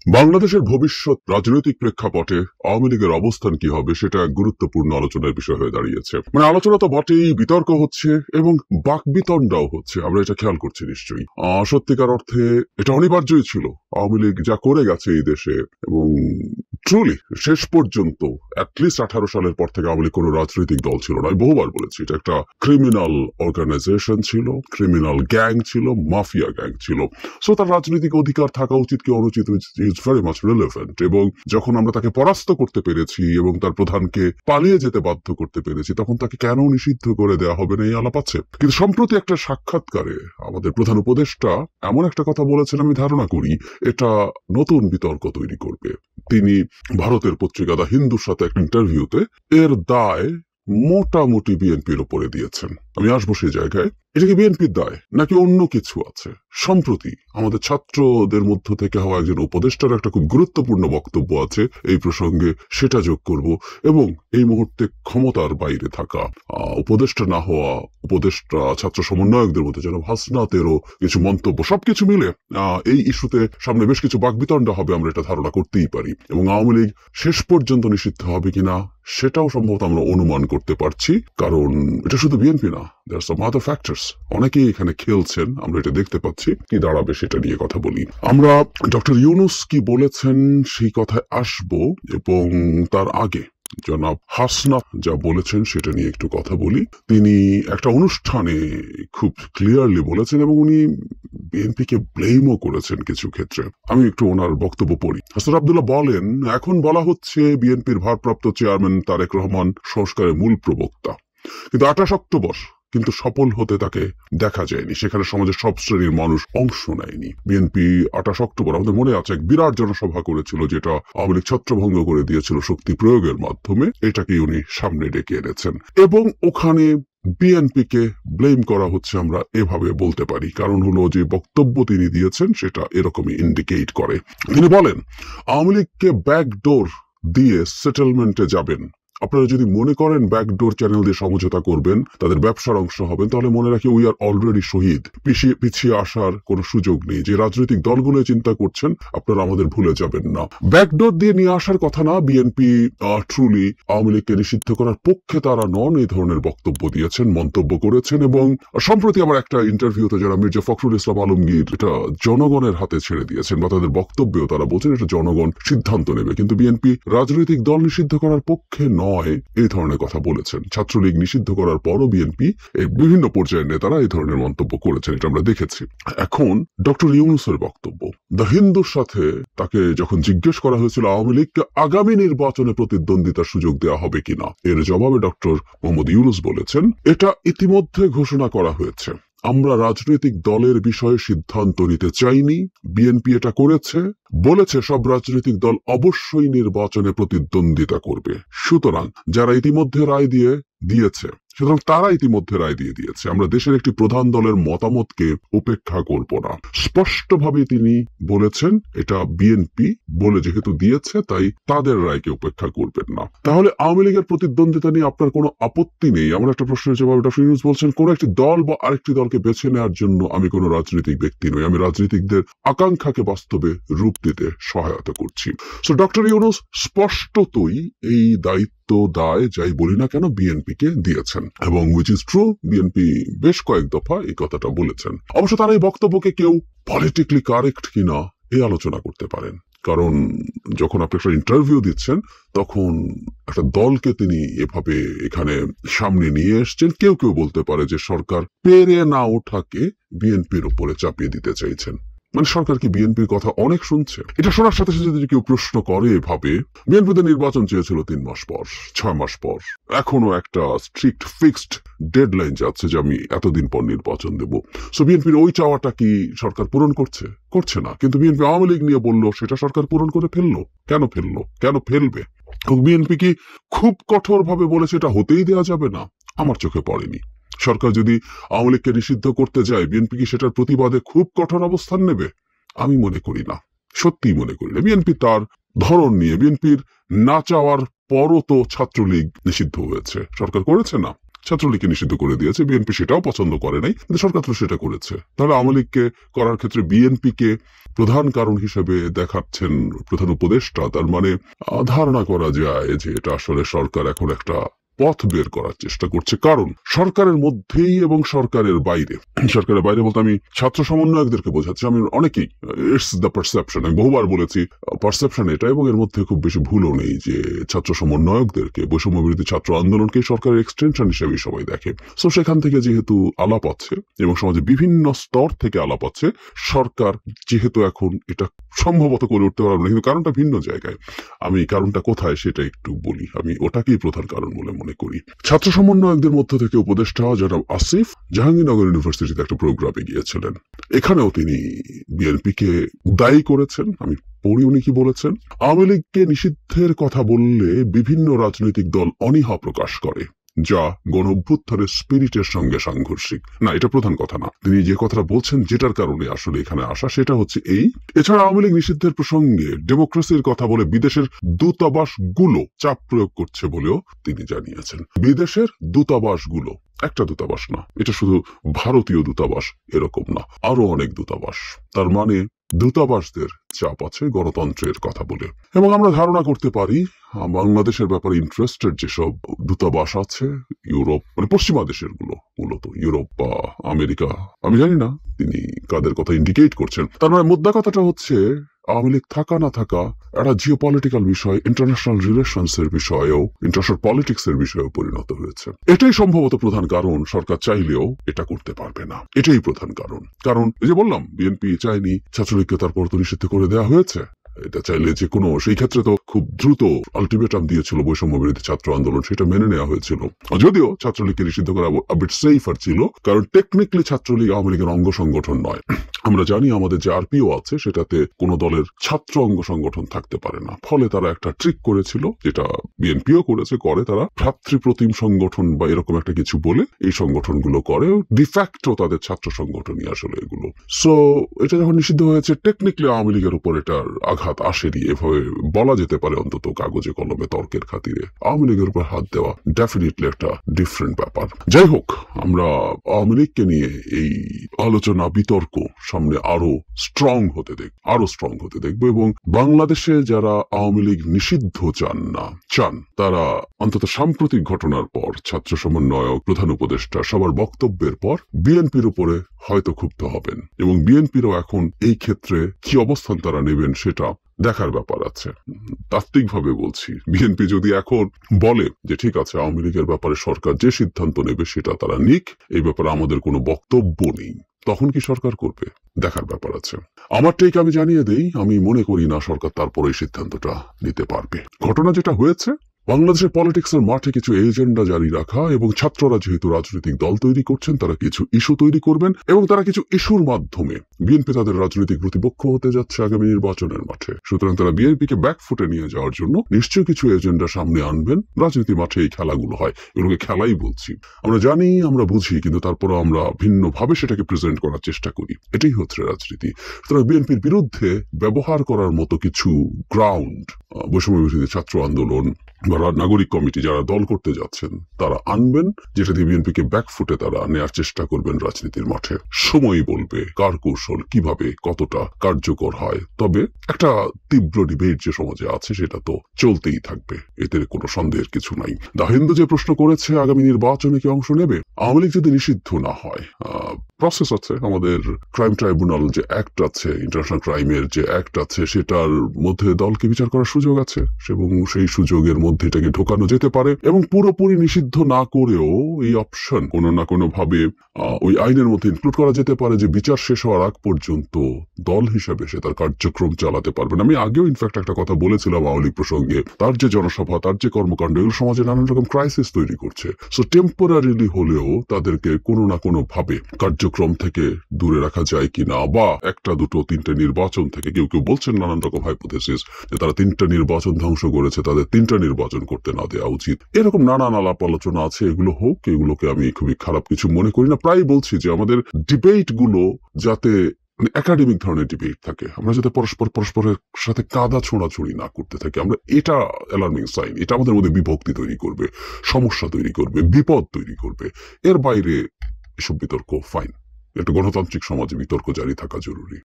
বাংলাদেশের ভবিষ্যৎ রাজনৈতিক প্রেক্ষাপটে আওয়ামী লীগের অবস্থান কি হবে সেটা গুরুত্বপূর্ণ আলোচনার বিষয় হয়ে দাঁড়িয়েছে। মানে আলোচনা তো বটেই, বিতর্ক হচ্ছে এবং বাকবিতণ্ডাও হচ্ছে, আমরা এটা খেয়াল করছি নিশ্চয়ই। সত্যিকার অর্থে এটা অনিবার্যই ছিল। আওয়ামী লীগ যা করে গেছে এই দেশে, এবং ট্রুলি শেষ পর্যন্ত অ্যাটলিস্ট 18 সালের পর থেকে আওয়ামী লীগ কোনো রাজনৈতিক দল ছিল না। আমি বহুবার বলেছি এটা একটা ক্রিমিনাল অর্গানাইজেশন ছিল, ক্রিমিনাল গ্যাং ছিল, মাফিয়া গ্যাং ছিল। সো তার রাজনৈতিক অধিকার থাকা উচিত কি অনুচিত ইজ ভেরি মাচ রিলেভেন্ট। এবং যখন আমরা তাকে পরাস্ত করতে পেরেছি এবং তার প্রধানকে পালিয়ে যেতে বাধ্য করতে পেরেছি, তখন তাকে কেন নিষিদ্ধ করে দেওয়া হবে না এই আলাপ আছে। কিন্তু সম্প্রতি একটা সাক্ষাৎকারে আমাদের প্রধান উপদেষ্টা এমন একটা কথা বলেছেন, আমি ধারণা করি এটা নতুন বিতর্ক তৈরি করবে। তিনি ভারতের পত্রিকা দা হিন্দুর সাথে একটা ইন্টারভিউতে এর দায় মোটামুটি বিএনপির উপরে দিয়েছেন। আমি আসবো সেই জায়গায়। এটা কি বিএনপির দায় নাকি অন্য কিছু আছে? সম্প্রতি আমাদের ছাত্রদের মধ্য থেকে হওয়া একজন উপদেষ্টার একটা খুব গুরুত্বপূর্ণ বক্তব্য আছে এই প্রসঙ্গে, সেটা যোগ করব। এবং এই মুহূর্তে ক্ষমতার বাইরে থাকা উপদেষ্টা না হওয়া উপদেষ্টা ছাত্র সমন্বয়কদের মধ্যে যেন হাসনাতেরও কিছু মন্তব্য, সবকিছু মিলে এই ইস্যুতে সামনে বেশ কিছু বাকবিতণ্ডা হবে, আমরা এটা ধারণা করতেই পারি। এবং আওয়ামী লীগ শেষ পর্যন্ত নিষিদ্ধ হবে কিনা সেটাও সম্ভবত আমরা অনুমান করতে পারছি, কারণ এটা শুধু বিএনপি না, there are some other factors, অনেকেই এখানে খেলছেন, আমরা এটা দেখতে পাচ্ছি। কি দাঁড়াবে সেটা নিয়ে কথা বলি। আমরা ডক্টর ইউনূস কি বলেছেন সেই কথায় আসবো, এবং তার আগে জনাব হাসনাত যা বলেছেন সেটা নিয়ে একটু কথা বলি। তিনি একটা অনুষ্ঠানে খুব ক্লিয়ারলি বলেছেন এবং উনি বিএনপিকে ব্লেমও করেছেন কিছু ক্ষেত্রে। আমি একটু ওনার বক্তব্য পড়ি। হাসনাত আব্দুল্লাহ বলেন, এখন বলা হচ্ছে বিএনপির ভারপ্রাপ্ত চেয়ারম্যান তারেক রহমান সংস্কারের মূল প্রবক্তা, কিন্তু 28 অক্টোবর কিন্তু সফল হতে তাকে দেখা যায়নি। সেখানে সমাজের সব শ্রেণীর মানুষ অংশ নেয়নি। বিএনপি 28 অক্টোবর আমাদের মনে আছে এক বিরাট জনসভা করেছিল, যেটা আওয়ামী লীগ ছত্রভঙ্গ করে দিয়েছিল শক্তি প্রয়োগের মাধ্যমে। এটাকেই উনি সামনে ডেকে এনেছেন এবং ওখানে বিএনপিকে ব্লেম করা হচ্ছে, আমরা এভাবে বলতে পারি। কারণ হলো যে বক্তব্য তিনি দিয়েছেন সেটা এরকমই ইন্ডিকেট করে। তিনি বলেন, আওয়ামী লীগকে ব্যাকডোর দিয়ে সেটেলমেন্টে যাবেন। আপনারা যদি মনে করেন ব্যাকডোর চ্যানেল দিয়ে সমঝোতা করবেন, তাদের ব্যবসার অংশ হবেন, তাহলে মনে রাখি উই আর অলরেডি শহীদ। পিছিয়ে আসার কোনো সুযোগ নেই। যে রাজনৈতিক দলগুলো চিন্তা করছেন, আপনারা আমাদের ভুলে যাবেন না। ব্যাকডোর দিয়ে নিয়ে আসার কথা না। বিএনপি ট্রুলি আওয়ামী লীগকে নিষিদ্ধ করার পক্ষে তারা নন, এই ধরনের বক্তব্য দিয়েছেন, মন্তব্য করেছেন। এবং সম্প্রতি আমার একটা ইন্টারভিউতে যারা মির্জা ফখরুল ইসলাম আলমগীর এটা জনগণের হাতে ছেড়ে দিয়েছেন, বা তাদের বক্তব্যেও তারা বলছেন এটা জনগণ সিদ্ধান্ত নেবে। কিন্তু বিএনপি রাজনৈতিক দল নিষিদ্ধ করার পক্ষে নয়, এই ধরনের কথা বলেছেন। ছাত্রলীগ নিষিদ্ধ করার পরও বিএনপি বিভিন্ন পর্যায়ের নেতারা এই ধরনের মন্তব্য করেছেন, এটা আমরা দেখেছি। এখন ডক্টর ইউনূসের বক্তব্য, দ্য হিন্দুর সাথে তাকে যখন জিজ্ঞেস করা হয়েছিল আওয়ামী লীগকে আগামী নির্বাচনে প্রতিদ্বন্দ্বিতার সুযোগ দেওয়া হবে কিনা, এর জবাবে ডক্টর মোহাম্মদ ইউনূস বলেছেন, এটা ইতিমধ্যে ঘোষণা করা হয়েছে। আমরা রাজনৈতিক দলের বিষয়ে সিদ্ধান্ত নিতে চাইনি, বিএনপি এটা করেছে, বলেছে সব রাজনৈতিক দল অবশ্যই নির্বাচনে প্রতিদ্বন্দ্বিতা করবে। সুতরাং যারা ইতিমধ্যে রায় দিয়েছে, সুতরাং তারা ইতিমধ্যে রায় দিয়ে দিয়েছে। আমরা দেশের একটি প্রধান দলের মতামতকে উপেক্ষা করব না। স্পষ্টভাবে তিনি বলেছেন এটা বিএনপি বলে যেহেতু দিয়েছে, তাই তাদের রায়কে উপেক্ষা করবেন না। তাহলে আওয়ামী লীগের প্রতিদ্বন্দ্বিতা নিয়ে আপনার কোনো আপত্তি নেই? আমার একটা প্রশ্নের জবাবে ডক্টর ইউনূস বলছেন, কোন একটি দল বা আরেকটি দলকে বেছে নেওয়ার জন্য আমি কোনো রাজনৈতিক ব্যক্তি নই, আমি রাজনীতিকদের আকাঙ্ক্ষাকে বাস্তবে রূপ দিতে সহায়তা করছি। সো ডক্টর ইউনূস স্পষ্টতই এই দায় যাই বলি না কেন বিএনপিকে দিয়েছেন, এবং উইচ ইজ ট্রু, বিএনপি বেশ কয়েক দফা এই কথাটা বলেছেন। অবশ্য তার এই বক্তব্যকে কেউ পলিটিক্যালি কারেক্ট কিনা এই আলোচনা করতে পারেন, কারণ যখন আপনি একটা ইন্টারভিউ দিচ্ছেন তখন একটা দলকে তিনি এভাবে এখানে সামনে নিয়ে এসছেন। কেউ বলতে পারে যে সরকার পেরে না ওঠাকে বিএনপির উপরে চাপিয়ে দিতে চাইছেন। মানে সরকার কি বিএনপির কথা অনেক শুনছে? এটা শোনার সাথে সাথে যদি কেউ প্রশ্ন করে এভাবে, বিএনপিতে নির্বাচন চেয়েছিল 3 মাস পর, 6 মাস পর, এখনো একটা স্ট্রিক্ট ফিক্সড ডেডলাইন যাচ্ছে যে আমি এতদিন পর নির্বাচন দেব। সো বিএনপির ওই চাওয়াটা কি সরকার পূরণ করছে না? কিন্তু বিএনপি আওয়ামী লীগ নিয়ে বললো, সেটা সরকার পূরণ করে ফেললো। কেন ফেলবে? বিএনপি কি খুব কঠোর ভাবে বলেছে এটা হতেই দেওয়া যাবে না? আমার চোখে পড়েনি। সরকার যদি আওয়ামী লীগকে নিষিদ্ধ করতে যায়, বিএনপি কি সেটার প্রতিবাদে খুব কঠোর অবস্থান নেবে? আমি মনে করি না, সত্যিই মনে করি না। বিএনপি তার ধরন নিয়ে, বিএনপির না চাওয়ার পরও তো ছাত্রলীগ নিষিদ্ধ হয়েছে, সরকার করেছে না? ছাত্রলীগকে নিষিদ্ধ করে দিয়েছে, বিএনপি সেটাও পছন্দ করে নাই, কিন্তু সরকার তো সেটা করেছে। তাহলে আওয়ামী লীগকে করার ক্ষেত্রে বিএনপিকে প্রধান কারণ হিসেবে দেখাচ্ছেন প্রধান উপদেষ্টা। তার মানে ধারণা করা যায় যে এটা আসলে সরকার এখন একটা পথ বের করার চেষ্টা করছে। কারণ সরকারের মধ্যেই এবং সরকারের বাইরে, সরকারের বাইরে বলতে আমি ছাত্র সমন্বয়কদেরকে বোঝাচ্ছি, আমি অনেকেই, ইটস দ্য পারসেপশন, আমি বহুবার বলেছি পারসেপশন এটা, এবং এর মধ্যে খুব বেশি ভুলও নেই যে ছাত্র সমন্বয়কদেরকে, বৈষম্য বিরোধী ছাত্র আন্দোলনকে সরকারের এক্সটেনশন হিসেবে সবাই দেখে। সো সেখান থেকে যেহেতু আলাপ আছে এবং সমাজে বিভিন্ন স্তর থেকে আলাপ আছে, সরকার যেহেতু এখন এটা সম্ভবত করে উঠতে পারবে না, কিন্তু কারণটা ভিন্ন জায়গায়। আমি কারণটা কোথায় সেটা একটু বলি, আমি ওটাকেই প্রধান কারণ বলে মনে করি। ছাত্র সমন্বয়কদের মধ্য থেকে উপদেষ্টা জনাব আসিফ জাহাঙ্গীরনগর ইউনিভার্সিটিতে একটা প্রোগ্রামে গিয়েছিলেন। এখানেও তিনি বিএনপিকে দায়ী করেছেন। আমি পড়ি উনি কি বলেছেন। আওয়ামী লীগকে নিষিদ্ধের কথা বললে বিভিন্ন রাজনৈতিক দল অনীহা প্রকাশ করে, যা গণ অভ্যুত্থানের স্পিরিটের সঙ্গে সাংঘর্ষিক। না, এটা প্রধান কথা না। তিনি যে কথাটা বলছেন, যেটার কারণে আসলে এখানে আসা, সেটা হচ্ছে এই। এছাড়া আওয়ামী লীগ নিষিদ্ধের প্রসঙ্গে ডেমোক্রেসির কথা বলে বিদেশের দূতাবাসগুলো চাপ প্রয়োগ করছে বলেও তিনি জানিয়েছেন। বিদেশের দূতাবাসগুলো, একটা দূতাবাস না, এটা শুধু ভারতীয় দূতাবাস এরকম না, আরো অনেক দূতাবাস। তার মানে দূতাবাসদের চাপ আছে গণতন্ত্রের কথা বলে। এবং আমরা ধারণা করতে পারি বাংলাদেশের ব্যাপারে ইন্টারেস্টেড যেসব দূতাবাস আছে, ইউরোপ, মানে পশ্চিমা দেশের গুলো, মূলত ইউরোপ বা আমেরিকা, আমি জানি না তিনি কাদের কথা ইন্ডিকেট করছেন। তার মানে মুদ্রা কথাটা হচ্ছে আওয়ামী লীগ থাকা না থাকা একটা জিওপলিটিক্যাল বিষয়, ইন্টারন্যাশনাল রিলেশনস এর বিষয়েও, ইন্টারন্যাশনাল পলিটিক্স এর বিষয়েও পরিণত হয়েছে। এটাই সম্ভবত প্রধান কারণ। সরকার চাইলেও এটা করতে পারবে না, এটাই প্রধান কারণ। কারণ এই যে বললাম, বিএনপি চায়নি, ছাত্রলীগকে তারপর তো নিষিদ্ধ করে দেওয়া হয়েছে। এটা চাইলে যে কোনো, সেই ক্ষেত্রে তো খুব দ্রুত আলটিমেটাম দিয়েছিল বৈষম্য বিরোধী ছাত্র আন্দোলন, সেটা মেনে নেওয়া হয়েছিল। যদিও ছাত্রলীগকে নিষিদ্ধ করা আবিট সেফার ছিল, কারণ টেকনিক্যালি ছাত্রলীগ আওয়ামী লীগের অঙ্গ সংগঠন নয়। আমরা জানি আমাদের যে আরপিও আছে সেটাতে কোন দলের ছাত্র অঙ্গ সংগঠন থাকতে পারে না। ফলে তারা একটা ট্রিক করেছিল, যেটা বিএনপিও করেছে, করে তারা ভ্রাতৃপ্রতিম সংগঠন বা এরকম একটা কিছু বলে এই সংগঠনগুলো করে, ডিফ্যাক্টো তাদের ছাত্র সংগঠনই আসলে এগুলো। সো এটা যখন নিষিদ্ধ হয়েছে, টেকনিক্যালি আওয়ামী লীগের উপর এটার আঘাত আসেনি, এভাবে বলা যেতে পারে, অন্তত কাগজে কলমে তর্কের খাতিরে। আওয়ামী লীগের উপর হাত দেওয়া ডেফিনেটলি একটা ডিফারেন্ট ব্যাপার। যাই হোক, আমরা আওয়ামী লীগকে নিয়ে এই আলোচনা, বিতর্ক সামনে আরো স্ট্রং হতে দেখবো, এবং বাংলাদেশে যারা আওয়ামী লীগ নিষিদ্ধ চান, তারা অন্তত সাম্প্রতিক ঘটনার পর, ছাত্র সমন্বয়ক, প্রধান উপদেষ্টা সবার বক্তব্যের পর বিএনপির উপরে হয়তো ক্ষুব্ধ হবেন, এবং বিএনপিরও এখন এই ক্ষেত্রে কি অবস্থান তারা নেবেন সেটা দেখার ব্যাপার আছে। তাত্ত্বিকভাবে বলছি, বিএনপি যদি এখন বলে যে ঠিক আছে, আওয়ামী লীগের ব্যাপারে সরকার যে সিদ্ধান্ত নেবে সেটা তারা নিক, এই ব্যাপারে আমাদের কোনো বক্তব্য নেই, তখন কি সরকার করবে? দেখার ব্যাপার আছে। আমার টেক আমি জানিয়ে দেই, আমি মনে করি না সরকার তারপর এই সিদ্ধান্তটা নিতে পারবে। ঘটনা যেটা হয়েছে, বাংলাদেশের পলিটিক্সের মাঠে কিছু এজেন্ডা জারি রাখা, এবং ছাত্ররা যেহেতু রাজনৈতিক দল তৈরি করছেন, তারা কিছু ইস্যু তৈরি করবেন, এবং তারা কিছু ইস্যুর মাধ্যমে বিএনপি তাদের রাজনৈতিক প্রতিপক্ষ হতে যাচ্ছে আগামী নির্বাচনের মাঠে। সুতরাং তারা বিএনপিকে ব্যাকফুটে নিয়ে যাওয়ার জন্য নিশ্চয়ই কিছু এজেন্ডা সামনে আনবেন। রাজনীতি মাঠে এই খেলাগুলো হয়, এগুলোকে খেলাই বলছি। আমরা জানি, আমরা বুঝি, কিন্তু তারপরও আমরা ভিন্নভাবে সেটাকে প্রেজেন্ট করার চেষ্টা করি। এটাই হচ্ছে রাজনীতি। সুতরাং বিএনপির বিরুদ্ধে ব্যবহার করার মতো কিছু গ্রাউন্ড বৈষম্য বিরোধী ছাত্র আন্দোলন বা নাগরিক কমিটি যারা দল করতে যাচ্ছেন, তারা আনবেন, যেটা দিয়ে বিএনপিকে ব্যাকফুটে তারা নেওয়ার চেষ্টা করবেন রাজনীতির মাঠে। সময় বলবে কার কৌশল কিভাবে কতটা কার্যকর হয়। তবে একটা তীব্র ডিবেট যে সমাজে আছে, সেটা তো চলতেই থাকবে, এতে কোনো সন্দেহের কিছু নাই। দা হিন্দু যে প্রশ্ন করেছে, আগামী নির্বাচনে কি অংশ নেবে? আওয়ামী লীগ যদি নিষিদ্ধ না হয়, প্রসেস আছে, আমাদের ক্রাইম ট্রাইব্যুনাল যে অ্যাক্ট আছে, ইন্টারন্যাশনাল ক্রাইমের যে অ্যাক্ট আছে, সেটার মধ্যে দলকে বিচার করার সুযোগ আছে, এবং সেই সুযোগের মধ্যে এটাকে ঢোকানো যেতে পারে। এবং পুরোপুরি নিষিদ্ধ না করেও এই অপশন কোনো না কোনো ভাবে ওই আইনের মধ্যে ইনক্লুড করা যেতে পারে, যে বিচার শেষ হওয়ার আগ পর্যন্ত দল হিসেবে সে তার কার্যক্রম চালাতে পারবেন। আমি আগেও ইনফ্যাক্ট একটা কথা বলেছিলাম আওয়ামী লীগ প্রসঙ্গে, তার যে জনসভা, তার যে কর্মকাণ্ড, এগুলো সমাজে নানান রকম ক্রাইসিস তৈরি করছে। সো টেম্পোরারিলি হলেও তাদেরকে কোনো না কোনো ভাবে কার্যক্রম থেকে দূরে রাখা যায় কিনা, বা একটা দুটো তিনটে নির্বাচন থেকে, কেউ কেউ বলছেন নানান রকম হাইপোথেসিস যে তারা 3টা নির্বাচন ধ্বংস করেছে, তাদের 3টা নির্বাচন করতে না দেওয়া উচিত। এরকম নানান আলাপ আলোচনা আছে, এগুলো হোক, এগুলোকে আমি খুবই খারাপ কিছু মনে করি না। প্রায় বলছি যে আমাদের ডিবেট গুলো যাতে মানে একাডেমিক ধরনের ডিবেট থাকে, আমরা যাতে পরস্পরের সাথে কাদা ছোঁড়াছুড়ি না করতে থাকি, আমরা এটা অ্যালার্মিং সাইন। এটা আমাদের মধ্যে বিভক্তি তৈরি করবে, সমস্যা তৈরি করবে, বিপদ তৈরি করবে। এর বাইরে এসব বিতর্ক ফাইন, একটা গণতান্ত্রিক সমাজে বিতর্ক জারি থাকা জরুরি।